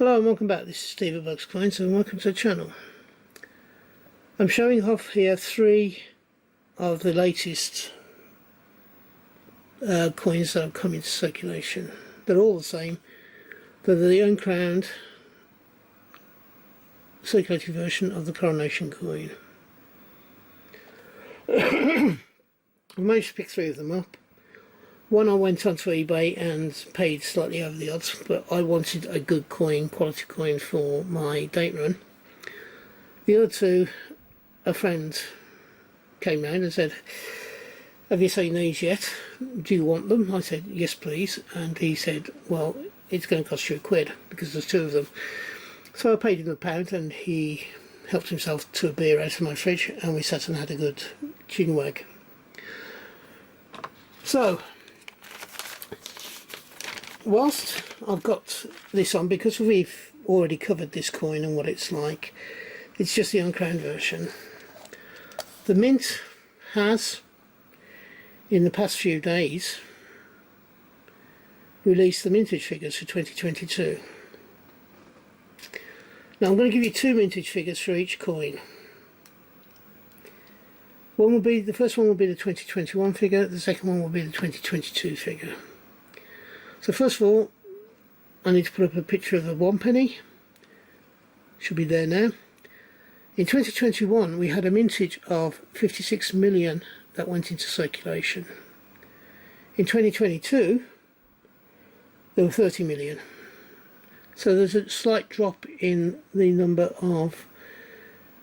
Hello and welcome back. This is Steve at Bugs Coins and welcome to the channel. I'm showing off here three of the latest coins that have come into circulation. They're all the same. They're the uncrowned circulating version of the coronation coin. I managed to pick three of them up. One I went onto eBay and paid slightly over the odds, but I wanted a good coin, quality coin for my date run. The other two, a friend came round and said, "Have you seen these yet? Do you want them?" I said, "Yes please," and he said, "Well, it's going to cost you £1 because there's two of them." So I paid him £1 and he helped himself to a beer out of my fridge and we sat and had a good chinwag. So, whilst I've got this on, because we've already covered this coin and what it's like, it's just the uncrowned version. The mint has, in the past few days, released the mintage figures for 2022. Now I'm going to give you two mintage figures for each coin. The first one will be the 2021 figure, the second one will be the 2022 figure. So first of all, I need to put up a picture of the 1 penny. Should be there now. In 2021 we had a mintage of 56 million that went into circulation. In 2022 there were 30 million. So there's a slight drop in the number of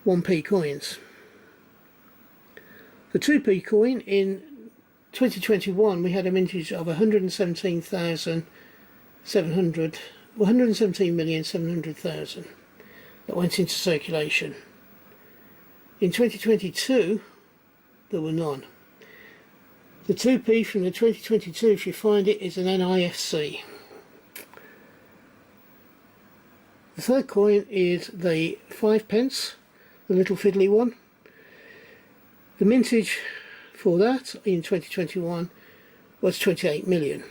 1p coins. The 2p coin, in 2021 we had a mintage of 117,700,000 that went into circulation. In 2022 there were none. The 2p from the 2022, if you find it, is an NIFC. The third coin is the 5 pence, the little fiddly one. The mintage for that in 2021 was 28 million.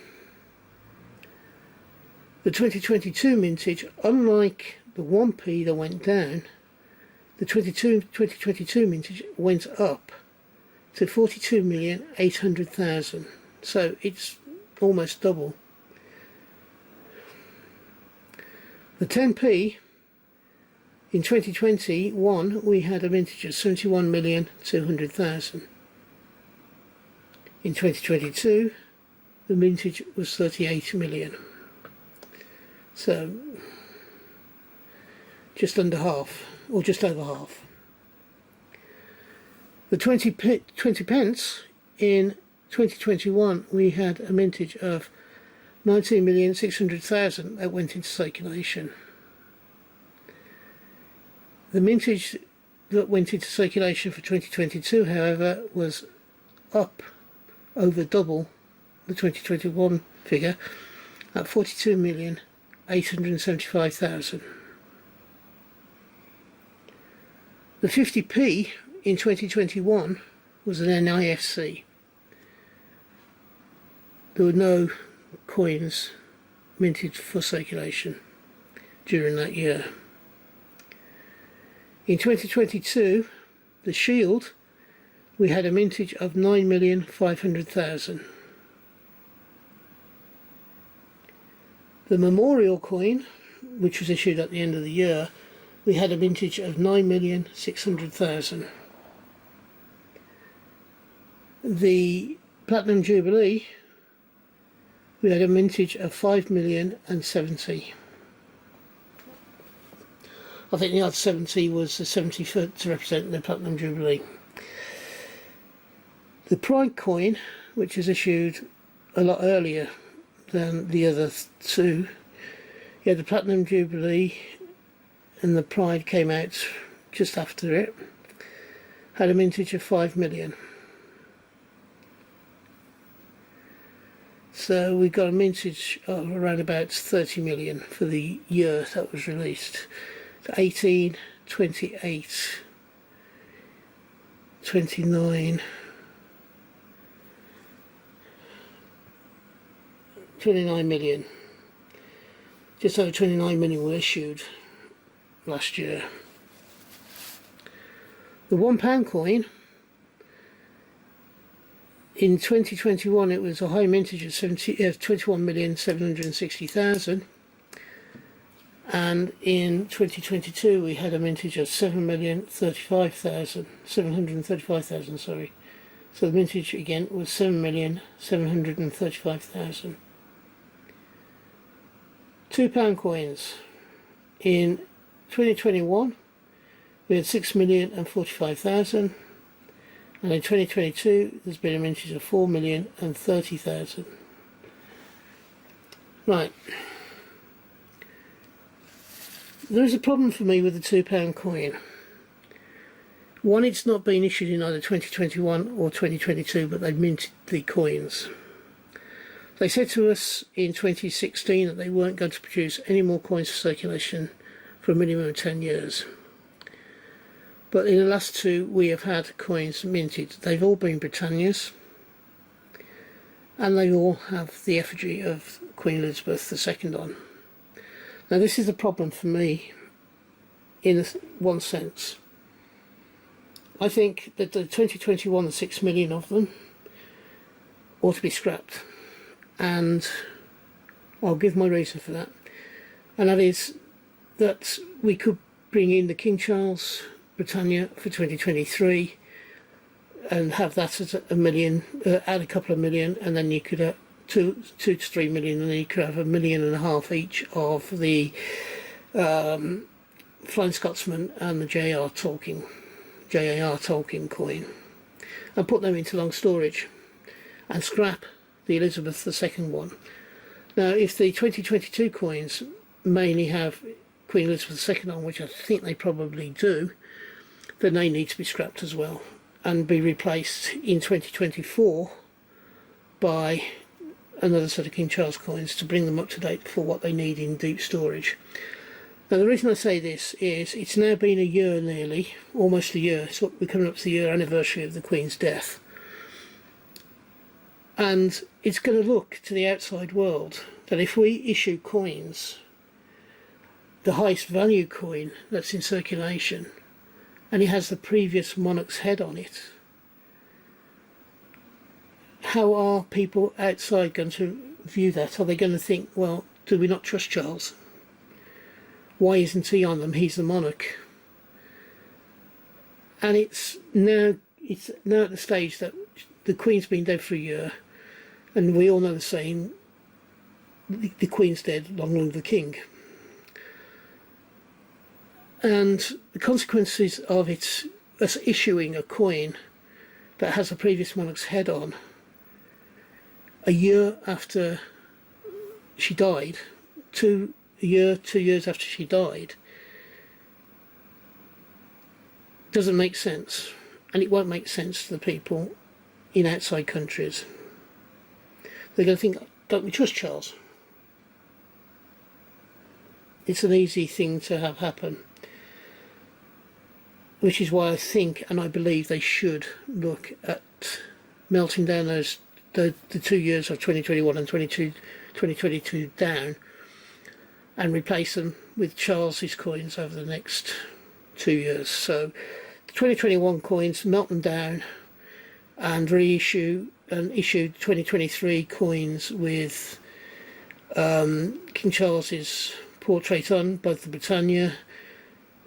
The 2022 mintage, unlike the 1p that went down, the 2022 mintage went up to 42,800,000. So it's almost double. The 10p, in 2021 we had a mintage of 71,200,000. In 2022 the mintage was 38 million. So just under half, or just over half. The 20 pence, in 2021 we had a mintage of 19,600,000 that went into circulation. The mintage that went into circulation for 2022, however, was up over double the 2021 figure at 42,875,000. The 50p in 2021 was an NIFC. There were no coins minted for circulation during that year. In 2022, the shield, we had a mintage of 9,500,000. The memorial coin, which was issued at the end of the year, we had a mintage of 9,600,000. The Platinum Jubilee, we had a mintage of 5,070,000. I think the odd 70 was the 70 foot to represent the Platinum Jubilee. The Pride coin, which is issued a lot earlier than the other two, yeah, the Platinum Jubilee and the Pride came out just after it, had a mintage of 5 million. So we got a mintage of around about 30 million for the year that was released. 18, 28, 29, 29 million. Just over 29 million were issued last year. The £1 coin, in 2021 it was a high mintage of 21,760,000, and in 2022 we had a mintage of 735,000, sorry. So the mintage again was 7,735,000. £2 coins. In 2021 we had 6,045,000, and in 2022 there's been a mintage of 4,030,000. Right. There is a problem for me with the £2 coin. One, it's not been issued in either 2021 or 2022, but they've minted the coins. They said to us in 2016 that they weren't going to produce any more coins for circulation for a minimum of 10 years. But in the last two we have had coins minted. They've all been Britannias, and they all have the effigy of Queen Elizabeth II on. Now this is a problem for me in one sense. I think that the 2021, the 6 million of them, ought to be scrapped, and I'll give my reason for that. And that is that we could bring in the King Charles Britannia for 2023 and have that as a million, add a couple of million, and then you could 2 to 3 million, and then you could have 1.5 million each of the Flying Scotsman and the J.R. Tolkien coin, and put them into long storage and scrap the Elizabeth II one. Now if the 2022 coins mainly have Queen Elizabeth II on, which I think they probably do, then they need to be scrapped as well and be replaced in 2024 by another set of King Charles coins to bring them up to date for what they need in deep storage. Now the reason I say this is it's now been a year nearly, almost a year, so we're coming up to the year anniversary of the Queen's death. And it's going to look to the outside world that if we issue coins, the highest value coin that's in circulation, and it has the previous monarch's head on it, how are people outside going to view that? Are they going to think, well, do we not trust Charles? Why isn't he on them? He's the monarch. And it's now at the stage that the Queen's been dead for a year, and we all know the saying, the Queen's dead, long live the King. And the consequences of us issuing a coin that has a previous monarch's head on a year after she died, 2 years after she died, doesn't make sense, and it won't make sense to the people in outside countries. They're going to think, don't we trust Charles? It's an easy thing to have happen, which is why I think and I believe they should look at melting down the 2 years of 2021 and 2022 down, and replace them with Charles's coins over the next 2 years. So the 2021 coins, melt them down and reissue and issue 2023 coins with King Charles's portrait on both the Britannia,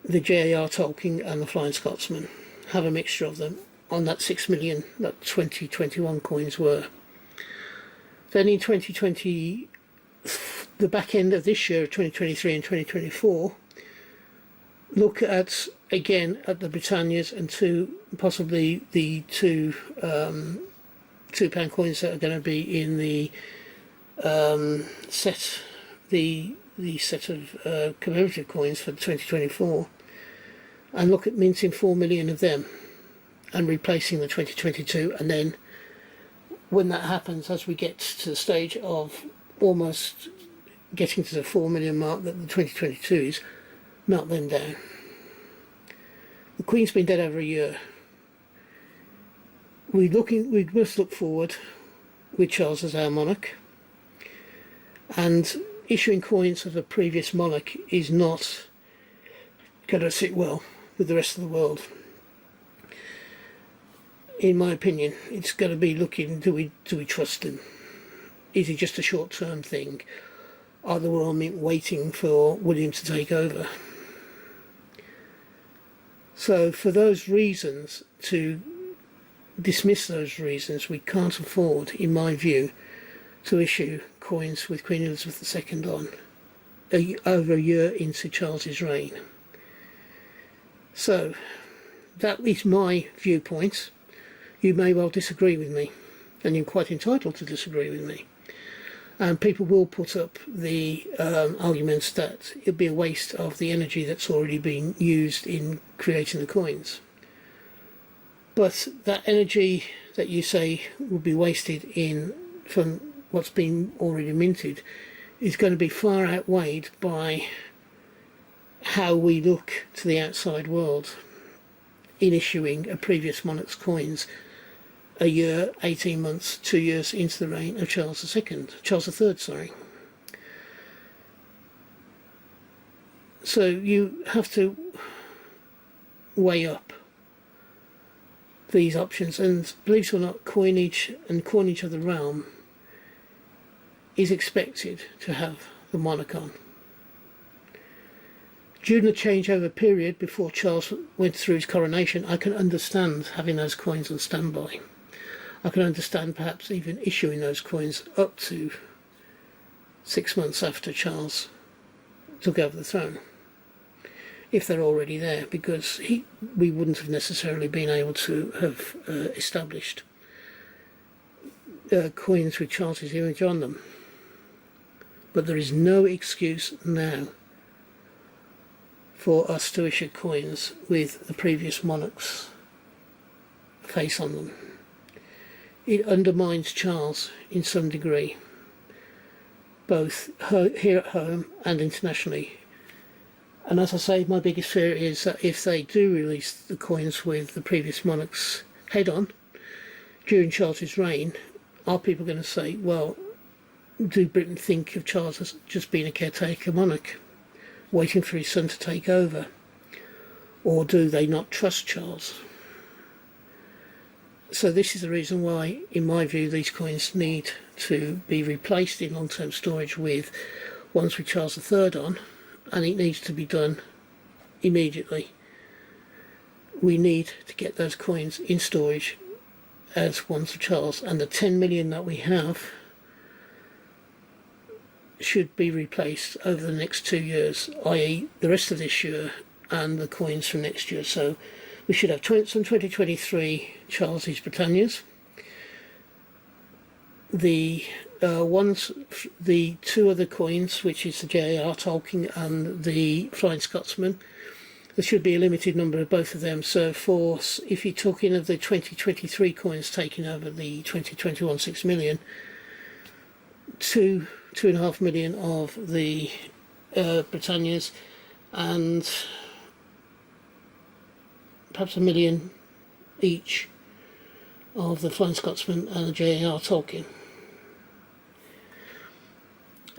the J.R. Tolkien and the Flying Scotsman. Have a mixture of them on that 6 million that 2021 coins were. Then in 2020, the back end of this year, 2023 and 2024, look at again at the Britannias and possibly the two £2 coins that are going to be in the set of commemorative coins for 2024, and look at minting 4 million of them and replacing the 2022, and then when that happens, as we get to the stage of almost getting to the 4 million mark that the 2022 is, melt them down. The Queen's been dead over a year. We must look forward with Charles as our monarch, and issuing coins of a previous monarch is not going to sit well with the rest of the world. In my opinion, it's going to be looking, do we trust him? Is it just a short-term thing? Are the Royal Mint waiting for William to take over? So for those reasons, to dismiss those reasons, we can't afford, in my view, to issue coins with Queen Elizabeth II on over a year into Charles's reign. So that is my viewpoint. You may well disagree with me, and you're quite entitled to disagree with me. And people will put up the arguments that it'll be a waste of the energy that's already been used in creating the coins. But that energy that you say will be wasted from what's been already minted is going to be far outweighed by how we look to the outside world in issuing a previous monarch's coins a year, 18 months, 2 years into the reign of Charles III, sorry. So you have to weigh up these options, and believe it or not, coinage of the realm is expected to have the monarch on. During the changeover period before Charles went through his coronation, I can understand having those coins on standby. I can understand perhaps even issuing those coins up to 6 months after Charles took over the throne, if they're already there, because we wouldn't have necessarily been able to have established coins with Charles's image on them. But there is no excuse now for us to issue coins with the previous monarch's face on them. It undermines Charles in some degree, both here at home and internationally. And as I say, my biggest fear is that if they do release the coins with the previous monarch's head on during Charles's reign, are people going to say, well, do Britain think of Charles as just being a caretaker monarch, waiting for his son to take over? Or do they not trust Charles? So this is the reason why, in my view, these coins need to be replaced in long-term storage with ones with Charles III on, and it needs to be done immediately. We need to get those coins in storage as ones of Charles, and the 10 million that we have should be replaced over the next 2 years, i.e. the rest of this year and the coins from next year. So we should have some 2023 Charles's Britannias. The two other coins, which is the J.R. Tolkien and the Flying Scotsman, there should be a limited number of both of them. So if you're talking of the 2023 coins taking over the 2021 6 million, 2.5 million of the Britannias, and perhaps 1 million each of the Flying Scotsman and the J.R. Tolkien.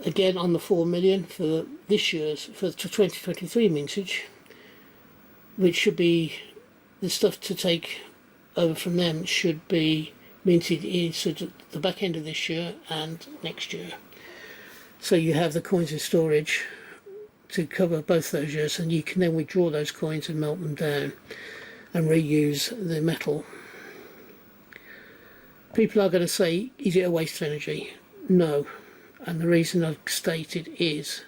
Again, on the 4 million for this year's, for the 2023 mintage, which should be the stuff to take over from them, should be minted in sort of the back end of this year and next year. So you have the coins in storage to cover both those years, and you can then withdraw those coins and melt them down and reuse the metal. People are going to say, is it a waste of energy? No. And the reason I've stated is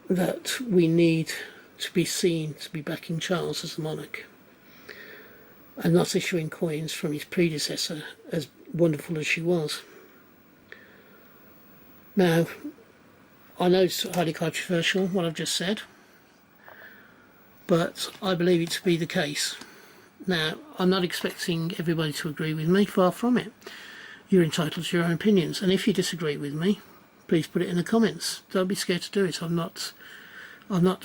that we need to be seen to be backing Charles as the monarch, and not issuing coins from his predecessor, as wonderful as she was. Now, I know it's highly controversial what I've just said, but I believe it to be the case. Now, I'm not expecting everybody to agree with me, far from it. You're entitled to your own opinions, and if you disagree with me, please put it in the comments. Don't be scared to do it. I'm not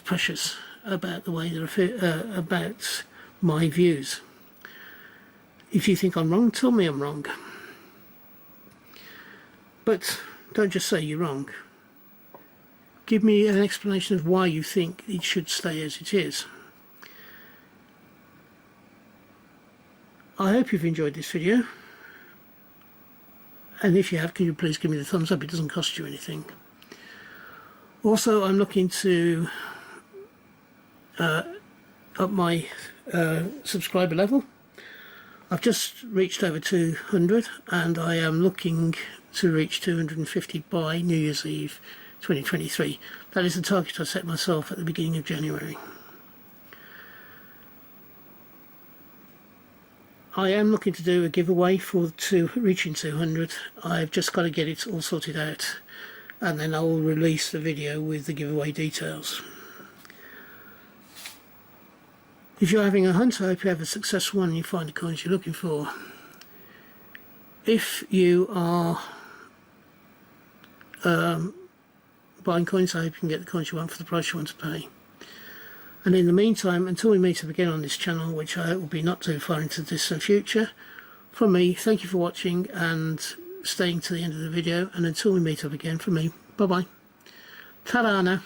precious about the way about my views. If you think I'm wrong, tell me I'm wrong. But Don't just say you're wrong. Give me an explanation of why you think it should stay as it is. I hope you've enjoyed this video, and if you have, can you please give me the thumbs up? It doesn't cost you anything. Also, I'm looking to up my subscriber level. I've just reached over 200 and I am looking to reach 250 by New Year's Eve 2023. That is the target I set myself at the beginning of January. I am looking to do a giveaway for reaching 200. I've just got to get it all sorted out, and then I will release the video with the giveaway details. If you're having a hunt, I hope you have a successful one and you find the coins you're looking for. If you are buying coins, I hope you can get the coins you want for the price you want to pay. And in the meantime, until we meet up again on this channel, which I hope will be not too far into the distant future, from me, thank you for watching and staying to the end of the video, and until we meet up again, from me, bye bye. Ta-da now.